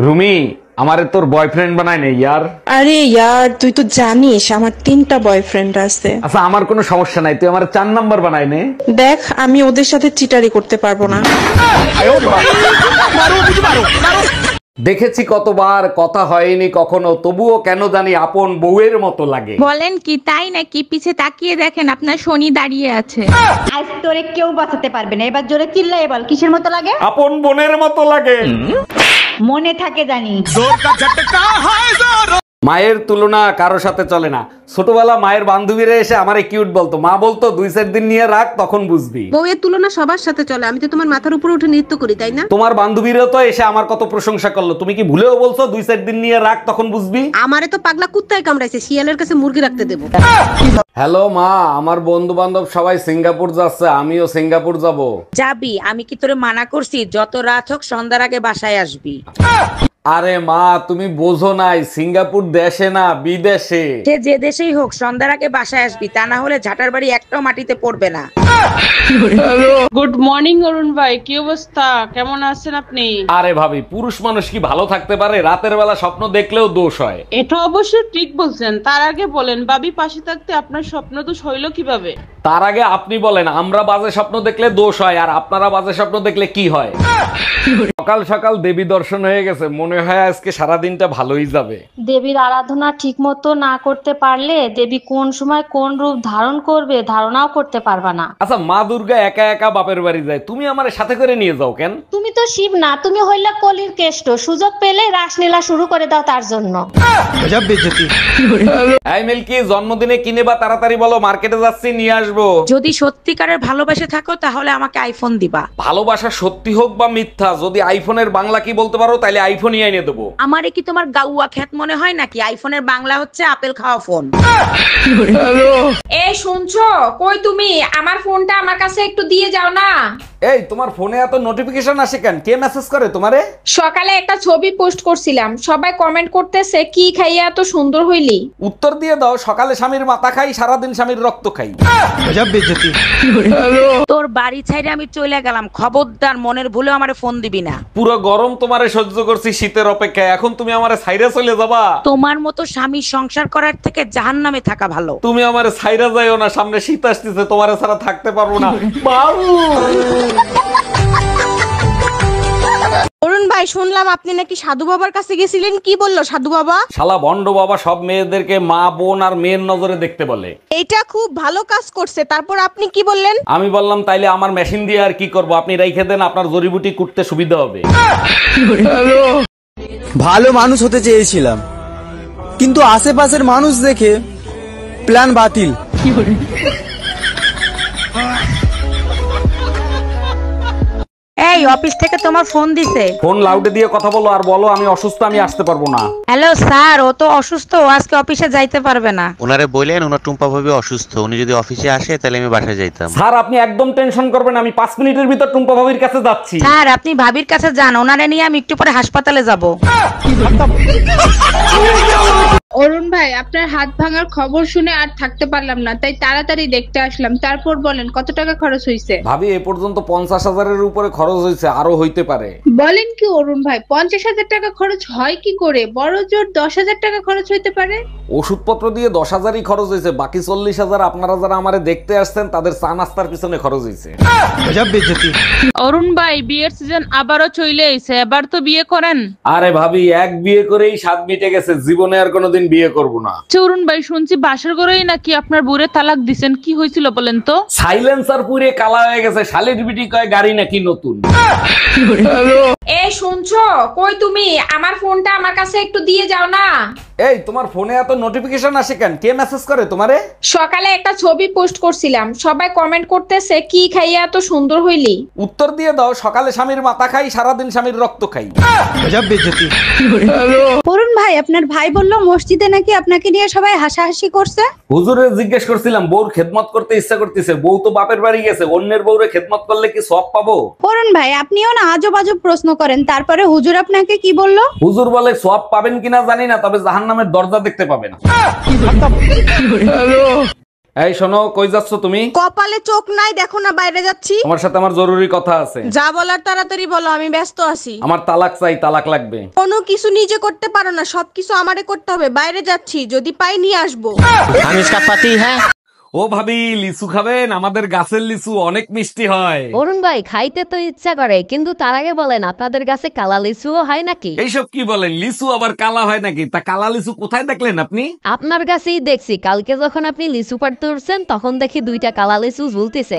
রুমি, আমারে তোর বয়ফ্রেন্ড বানায় নে ইয়ার। আরে ইয়ার, তুই তো জানিস আমার 3টা বয়ফ্রেন্ড আছে। আচ্ছা আমার কোনো সমস্যা নাই, তুই আমার 4 নাম্বার বানায় নে। দেখ, আমি ওদের সাথে চিটারি করতে পারবো না। দেখেছি কতবার, কথা হয়নি কখনো, তবুও কেন জানি আপন বউয়ের মতো লাগে। বলেন কি, তাই নাকি? পিছে তাকিয়ে দেখেন আপনার শনি দাঁড়িয়ে আছে। আজ তোরে কেউ বাঁচাতে পারবে না। এবার জোরে চিল্লাই বল, কিসের মতো লাগে? আপন বোনের মতো লাগে। মনে থাকে জানি। মায়ের তুলনা কারো সাথে চলে না। ছোটবেলা মায়ের বান্ধবীরা এসে আমারে কিউট বলতো, মা বলতো 2-4 দিন নিয়ে রাখ, তখন বুঝবি। বউয়ের তুলনা সবার সাথে চলে, আমি তো তোমার মাথার উপরে উঠে নৃত্য করি, তাই না? তোমার বান্ধবীরাও তো এসে আমার কত প্রশংসা করলো, তুমি কি ভুলেও বলছো 2-4 দিন নিয়ে রাখ, তখন বুঝবি। আমারে তো পাগলা কুত্তায় কামড়াইছে, শিয়ালের কাছে মুরগি রাখতে দেবো। হ্যালো মা, আমার বন্ধু বান্ধব সবাই সিঙ্গাপুর যাচ্ছে, আমিও সিঙ্গাপুর যাব। যাবি? আমি কি তোরে মানা করছি? যত রাত হোক সন্ধ্যার আগে বাসায় আসবি। আরে মা, তুমি বোঝো নাই, সিঙ্গাপুর দেশে না বিদেশে। সে যে দেশেই হোক সন্ধ্যার আগে বাসায় আসবি, তা না হলে ঝাঁটার বাড়ি একটাও মাটিতে পড়বে না। গুড মর্নিং অরুণ ভাই, কি অবস্থা? কেমন আছেন আপনি? আরে ভাবি, পুরুষ মানুষ কি ভালো থাকতে পারে? রাতের বেলা স্বপ্ন দেখলেও দোষ হয়। এটা অবশ্য ঠিক বলছেন। তার আগে বলেন, ভাবি পাশে থাকতে আপনার স্বপ্ন দোষ হইলো কিভাবে? তার আগে আপনি বলেন, আমরা বাজে স্বপ্ন দেখলে দোষ হয়, আর আপনারা বাজে স্বপ্ন দেখলে কি হয়? সকাল সকাল দেবী দর্শন হয়ে গেছে, মনে হয় আজকে সারা দিনটা ভালোই যাবে। দেবীর আরাধনা ঠিকমতো না করতে পারলে দেবী কোন সময় কোন রূপ ধারণ করবে ধারণাও করতে পারবা না। আচ্ছা, মা দুর্গা একা একা বাপের বাড়ি যায়, তুমি আমার সাথে করে নিয়ে যাও কেন? তুমি তো শিব না, তুমি হইলা কলির কেষ্ট। সুযোগ পেলে রাসলীলা শুরু করে দাও তার জন্য। এই মিল্কি, জন্মদিনে কিনে বা তাড়াতাড়ি বলো, মার্কেটে যাচ্ছি, নিয়ে আসবো। যদি সত্যিকারের ভালোবাসে থাকো তাহলে আমাকে আইফোন দিবা। ভালোবাসা সত্যি হোক বা মিথ্যা, যদি আইফোনের বাংলা কি বলতে পারো তাহলে আইফোনই এনে দেবো। আমারে কি তোমার গাউয়া খ্যাত মনে হয় নাকি? আইফোনের বাংলা হচ্ছে আপেল খাওয়া ফোন। এই শুনছো? কই তুমি? আমার ফোনটা আমার কাছে একটু দিয়ে যাও না। এই, তোমার ফোনে এত নোটিফিকেশন আসে কেন? কে মেসেজ করে তোমারে? সকালে একটা ছবি পোস্ট করছিলাম, সবাই কমেন্ট করতেছে কি খাইয়া এত সুন্দর হইলি। উত্তর দিয়ে দাও, সকালে স্বামীর মাথা খাই, সারাদিন স্বামীর রক্ত খাই। তোর বাড়ি ছাইরে আমি চলে গেলাম, খবরদার মনের ভুলে আমারে ফোন দিবি না। পুরো গরম তোমারে সহ্য করছি শীতের অপেক্ষায়, এখন তুমি আমারে ছাইরা চলে যাবা? তোমার মতো স্বামী সংসার করার থেকে জাহান্নামে থাকা ভালো। তুমি আমারে ছাইরা যাইও না, সামনে শীত আসতেছে, তোমারে ছাড়া থাকতে পারবো না। বাবু, অরুণ ভাই, শুনলাম আপনি নাকি সাধু বাবার কাছে গেছিলেন, কি বললো সাধু বাবা? শালা ভন্ড বাবা সব মেয়েদেরকে মা বোন আর মেয়ের নজরে দেখতে বলে। এইটা খুব ভালো কাজ করছে, তারপর আপনি কি বললেন? আমি বললাম তাইলে আমার মেশিন দিয়ে আর কি করব, আপনি রাইখে দেন, আপনার জড়িবুটি কুটতে সুবিধা হবে। ভালো মানুষ হতে চেয়েছিলাম, কিন্তু আশেপাশের মানুষ দেখে প্ল্যান বাতিল। এই, অফিস থেকে তোমার ফোন দিছে। ফোন লাউডে দিয়ে কথা বলো, আর বলো আমি অসুস্থ, আমি আসতে পারবো না। হ্যালো স্যার, ও তো অসুস্থ, ও আজকে অফিসে যাইতে পারবে না। ওনারে বললেন ওনার টুম্পা ভাবি অসুস্থ, উনি যদি অফিসে আসে তাহলে আমি বাসায় যাইতাম। স্যার আপনি একদম টেনশন করবেন না, আমি 5 মিনিটের ভিতর টুম্পা ভাবির কাছে যাচ্ছি। স্যার আপনি ভাবির কাছে যান, ওনারে নিয়ে আমি একটু পরে হাসপাতালে যাব। অরুণ ভাই, আপনার হাত ভাঙার খবর শুনে আর থাকতে পারলাম না, তাই তাড়াতাড়ি দেখতে আসলাম। তারপর বলেন কত টাকা খরচ হয়েছে? ভাবি, এ পর্যন্ত 50,000-এর উপরে খরচ হয়েছে, আরো হইতে পারে। বলেন কি অরুণ ভাই, 50,000 টাকা খরচ হয় কি করে? বড় জোর 10,000 টাকা খরচ হইতে পারে। ওষুধপত্র দিয়ে 10,000-ই খরচ হয়েছে, বাকি 40,000 আপনারা যারা আমারে দেখতে আসছেন তাদের চা নাস্তার পিছনে খরচ হয়েছে। অরুণ ভাই, বিয়ের সিজন আবারও চলে আইছে, এবার তো বিয়ে করেন। আরে ভাবি, এক বিয়ে করেই স্বাদ মিটে গেছে, জীবনে আর কোনোদিন বিয়ে করব না। অরুণ ভাই, শুনছি বাসার ঘরেই নাকি আপনার বুড়ে তালাক দিছেন, কি হয়েছিল বলেন তো? সাইলেন্সার পুরে কালা হয়ে গেছে, শালির বিটি কয় গাড়ি নাকি নতুন। এই শুনছো? কই তুমি? আমার ফোনটা আমার কাছে একটু দিয়ে যাও না। এই, তোমার ফোনে এত নোটিফিকেশন আসে কেন? কে মেসেজ করে তোমারে? সকালে একটা ছবি পোস্ট করছিলাম, সবাই কমেন্ট করতেছে কি খাইয়া এত সুন্দর হইলি। উত্তর দিয়ে দাও, সকালে স্বামীর মাথা খাই, সারাদিন স্বামীর রক্ত খাই। অরুণ ভাই, আপনার ভাই বললো মসজিদে নাকি আপনাকে নিয়ে সবাই হাসাহাসি করছে। হুজুরে জিজ্ঞেস করছিলাম, বউর খেদমত করতে ইচ্ছা করতেছে, বউ তো বাপের বাড়ি গেছে, অন্যের বউরে খেদমত করলে কি সওয়াব পাবো? অরুণ ভাই, আপনিও না আজব আজব প্রশ্ন করেন। তারপরে হুজুর আপনাকে কি বললো? হুজুর বলে সওয়াব পাবেন কিনা জানি না, তবে জাহান্নামের দরজা দেখতে পাবেন। এই শোনো, কই যাচ্ছ তুমি? কপালে চোখ নাই দেখো না বাইরে যাচ্ছি। তোমার সাথে আমার জরুরি কথা আছে। যা বলার তাড়াতাড়ি বলো, আমি ব্যস্ত আছি। আমার তালাক চাই, তালাক লাগবে। কোনো কিছু নিজে করতে পারো না, সবকিছু আমারে করতে হবে। বাইরে যাচ্ছি, যদি পাই নিয়ে আসবো। আমি इसका पति है। ও ভাবি, লিচু খাবেন? আমাদের গাছের লিচু অনেক মিষ্টি হয়। অরুণ ভাই, খাইতে তো ইচ্ছা করে, কিন্তু তার আগে বলেন আপনাদের কাছে কালা লিচুও হয় নাকি? এইসব কি বলেন? লিচু আবার কালা হয় নাকি? তা কালা লিচু কোথায় দেখলেন আপনি? আপনার কাছেই দেখছি, কালকে যখন আপনি লিচু পাড়তে উঠছেন তখন দেখি 2টা কালা লিচু ঝুলতেছে।